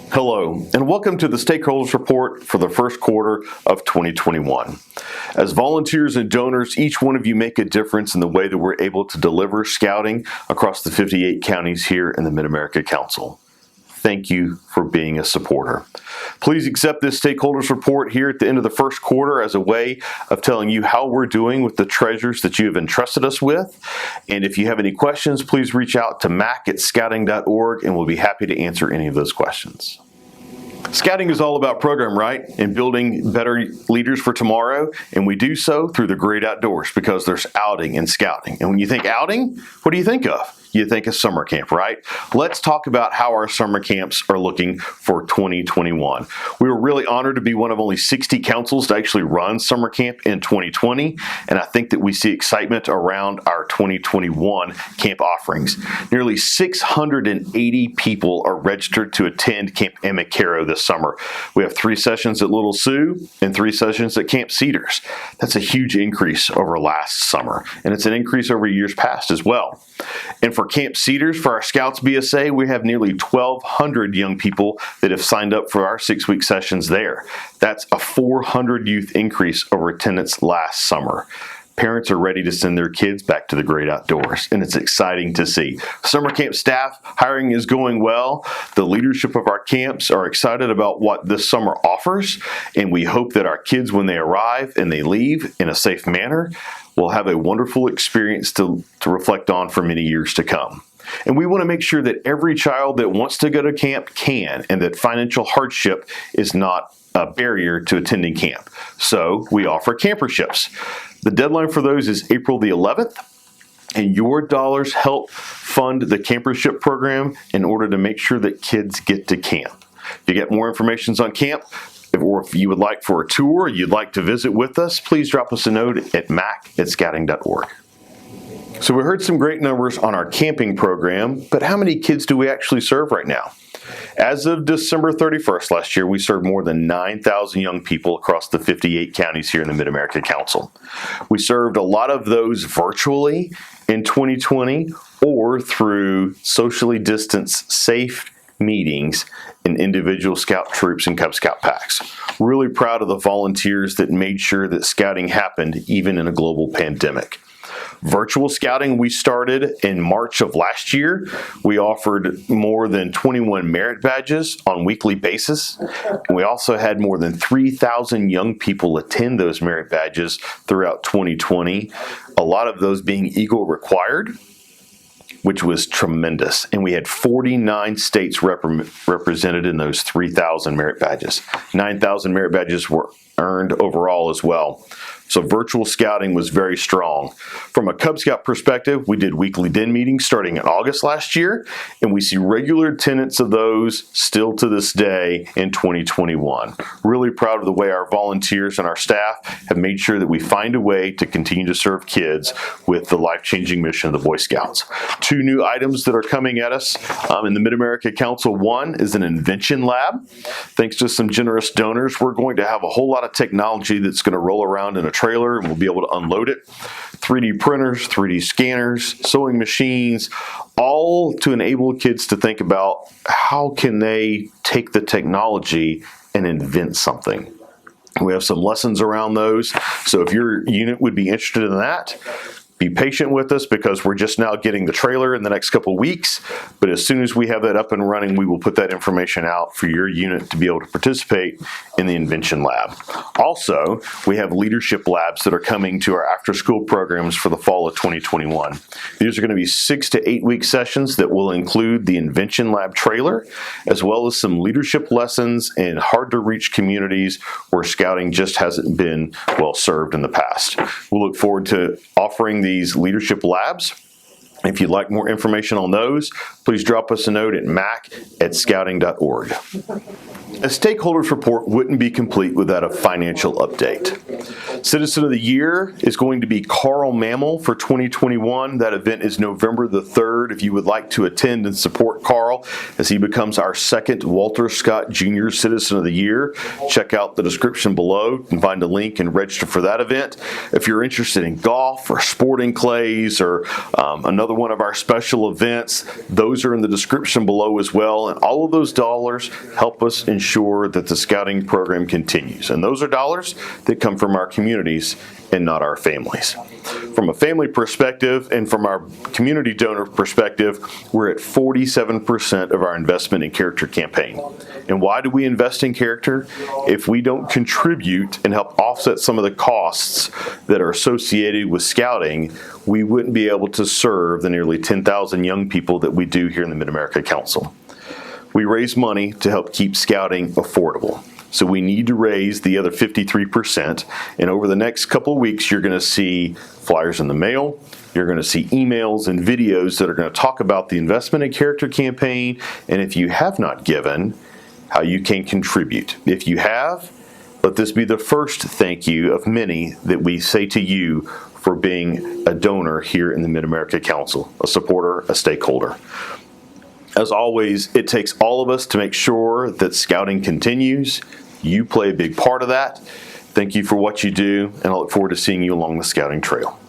Hello, and welcome to the Stakeholders Report for the first quarter of 2021. As volunteers and donors, each one of you make a difference in the way that we're able to deliver scouting across the 58 counties here in the Mid-America Council. Thank you for being a supporter. Please accept this Stakeholders Report here at the end of the first quarter as a way of telling you how we're doing with the treasures that you have entrusted us with. And if you have any questions, please reach out to mac@scouting.org and we'll be happy to answer any of those questions. Scouting is all about program, right? And building better leaders for tomorrow. And we do so through the great outdoors because there's outing and scouting. And when you think outing, what do you think of? You think of summer camp, right? Let's talk about how our summer camps are looking for 2021. We were really honored to be one of only 60 councils to actually run summer camp in 2020, and I think that we see excitement around our 2021 camp offerings. Nearly 680 people are registered to attend Camp Amicaro this summer. We have 3 sessions at Little Sioux and 3 sessions at Camp Cedars. That's a huge increase over last summer, and it's an increase over years past as well. And for Camp Cedars, for our Scouts BSA, we have nearly 1,200 young people that have signed up for our 6-week sessions there. That's a 400 youth increase over attendance last summer. Parents are ready to send their kids back to the great outdoors, and it's exciting to see. Summer camp staff hiring is going well. The leadership of our camps are excited about what this summer offers, and we hope that our kids, when they arrive and they leave in a safe manner, will have a wonderful experience to reflect on for many years to come. And we want to make sure that every child that wants to go to camp can, and that financial hardship is not a barrier to attending camp. So we offer camperships. The deadline for those is April the 11th, and your dollars help fund the campership program in order to make sure that kids get to camp. If you get more information on camp, or if you would like for a tour, you'd like to visit with us, please drop us a note at mac@scouting.org. So we heard some great numbers on our camping program, but how many kids do we actually serve right now? As of December 31st last year, we served more than 9,000 young people across the 58 counties here in the Mid-America Council. We served a lot of those virtually in 2020 or through socially distanced, safe meetings in individual scout troops and Cub Scout packs. Really proud of the volunteers that made sure that scouting happened even in a global pandemic. Virtual scouting we started in March of last year. We offered more than 21 merit badges on a weekly basis. And we also had more than 3,000 young people attend those merit badges throughout 2020, a lot of those being Eagle required, which was tremendous. And we had 49 states represented in those 3,000 merit badges. 9,000 merit badges were earned overall as well. So virtual scouting was very strong. From a Cub Scout perspective, we did weekly den meetings starting in August last year, and we see regular attendance of those still to this day in 2021. Really proud of the way our volunteers and our staff have made sure that we find a way to continue to serve kids with the life-changing mission of the Boy Scouts. 2 new items that are coming at us in the Mid-America Council. One is an Invention Lab. Thanks to some generous donors, we're going to have a whole lot of technology that's going to roll around in a trailer and we'll be able to unload it. 3D printers, 3D scanners, sewing machines, all to enable kids to think about how can they take the technology and invent something. We have some lessons around those, so if your unit would be interested in that, be patient with us because we're just now getting the trailer in the next couple of weeks, but as soon as we have that up and running, we will put that information out for your unit to be able to participate in the Invention Lab. Also, we have leadership labs that are coming to our after-school programs for the fall of 2021. These are going to be 6 to 8 week sessions that will include the Invention Lab trailer, as well as some leadership lessons in hard-to-reach communities where scouting just hasn't been well served in the past. We'll look forward to offering these leadership labs. If you'd like more information on those, please drop us a note at mac@scouting.org. A Stakeholders Report wouldn't be complete without a financial update. Citizen of the Year is going to be Carl Mammal for 2021. That event is November the 3rd. If you would like to attend and support Carl as he becomes our second Walter Scott Jr. Citizen of the Year, check out the description below and find a link and register for that event. If you're interested in golf or sporting clays or another one of our special events, those are in the description below as well. And all of those dollars help us ensure that the scouting program continues. And those are dollars that come from our communities and not our families. From a family perspective and from our community donor perspective, we're at 47% of our investment in character campaign. And why do we invest in character? If we don't contribute and help offset some of the costs that are associated with scouting, we wouldn't be able to serve the nearly 10,000 young people that we do here in the Mid-America Council. We raise money to help keep scouting affordable. So we need to raise the other 53%. And over the next couple of weeks, you're going to see flyers in the mail. You're going to see emails and videos that are going to talk about the investment in character campaign. And if you have not given, how you can contribute. If you have, let this be the first thank you of many that we say to you for being a donor here in the Mid-America Council, a supporter, a stakeholder. As always, it takes all of us to make sure that scouting continues. You play a big part of that. Thank you for what you do, and I look forward to seeing you along the scouting trail.